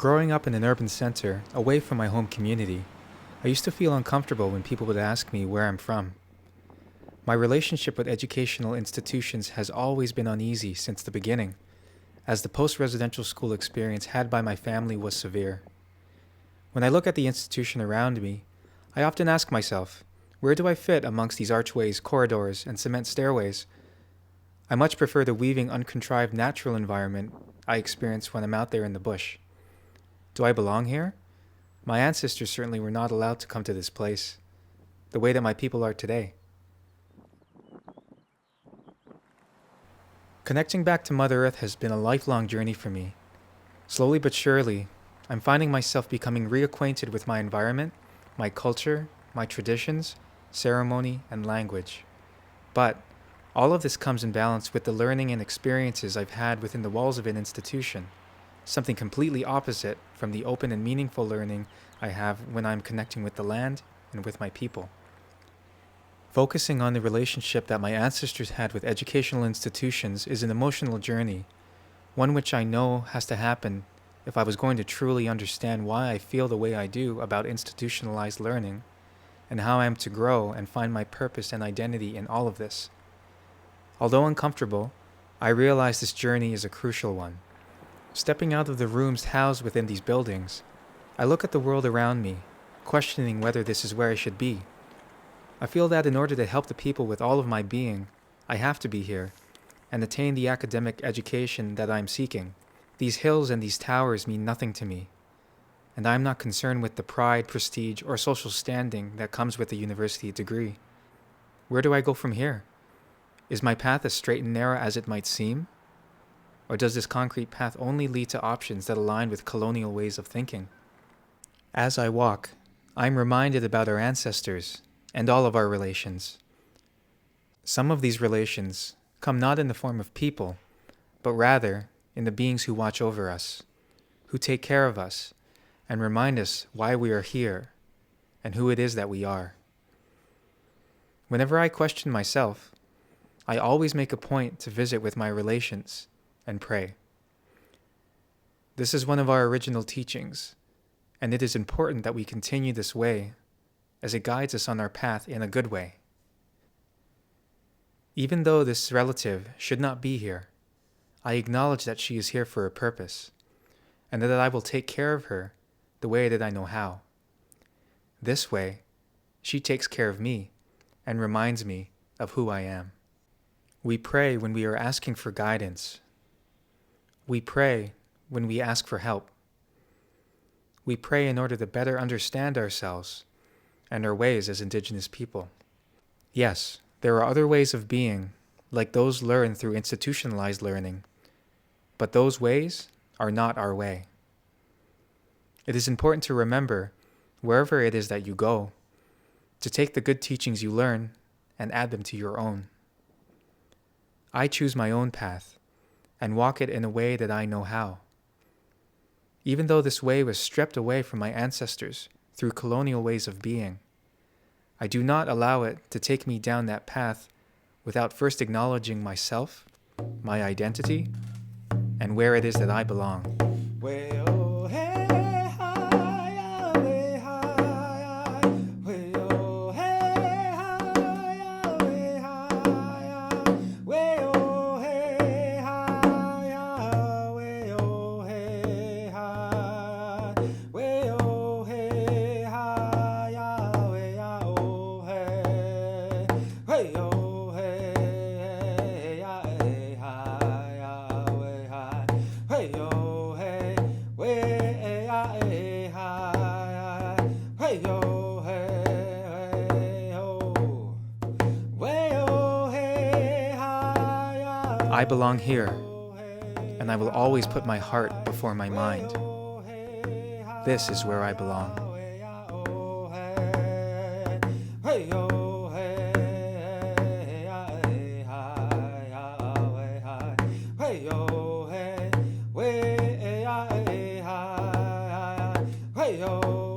Growing up in an urban center, away from my home community, I used to feel uncomfortable when people would ask me where I'm from. My relationship with educational institutions has always been uneasy since the beginning, as the post-residential school experience had by my family was severe. When I look at the institution around me, I often ask myself, where do I fit amongst these archways, corridors, and cement stairways? I much prefer the weaving, uncontrived natural environment I experience when I'm out there in the bush. Do I belong here? My ancestors certainly were not allowed to come to this place, the way that my people are today. Connecting back to Mother Earth has been a lifelong journey for me. Slowly but surely, I'm finding myself becoming reacquainted with my environment, my culture, my traditions, ceremony, and language. But all of this comes in balance with the learning and experiences I've had within the walls of an institution, something completely opposite from the open and meaningful learning I have when I'm connecting with the land and with my people. Focusing on the relationship that my ancestors had with educational institutions is an emotional journey, one which I know has to happen if I was going to truly understand why I feel the way I do about institutionalized learning, and how I am to grow and find my purpose and identity in all of this. Although uncomfortable, I realize this journey is a crucial one. Stepping out of the rooms housed within these buildings, I look at the world around me, questioning whether this is where I should be. I feel that in order to help the people with all of my being, I have to be here and attain the academic education that I am seeking. These hills and these towers mean nothing to me, and I am not concerned with the pride, prestige, or social standing that comes with a university degree. Where do I go from here? Is my path as straight and narrow as it might seem? Or does this concrete path only lead to options that align with colonial ways of thinking? As I walk, I am reminded about our ancestors and all of our relations. Some of these relations come not in the form of people, but rather in the beings who watch over us, who take care of us, and remind us why we are here and who it is that we are. Whenever I question myself, I always make a point to visit with my relations and pray. This is one of our original teachings, and it is important that we continue this way as it guides us on our path in a good way. Even though this relative should not be here, I acknowledge that she is here for a purpose, and that I will take care of her the way that I know how. This way, she takes care of me and reminds me of who I am. We pray when we are asking for guidance. We pray when we ask for help. We pray in order to better understand ourselves and our ways as Indigenous people. Yes, there are other ways of being, like those learned through institutionalized learning, but those ways are not our way. It is important to remember, wherever it is that you go, to take the good teachings you learn and add them to your own. I choose my own path and walk it in a way that I know how. Even though this way was stripped away from my ancestors through colonial ways of being, I do not allow it to take me down that path without first acknowledging myself, my identity, and where it is that I belong. I belong here, and I will always put my heart before my mind. This is where I belong. Hey yo.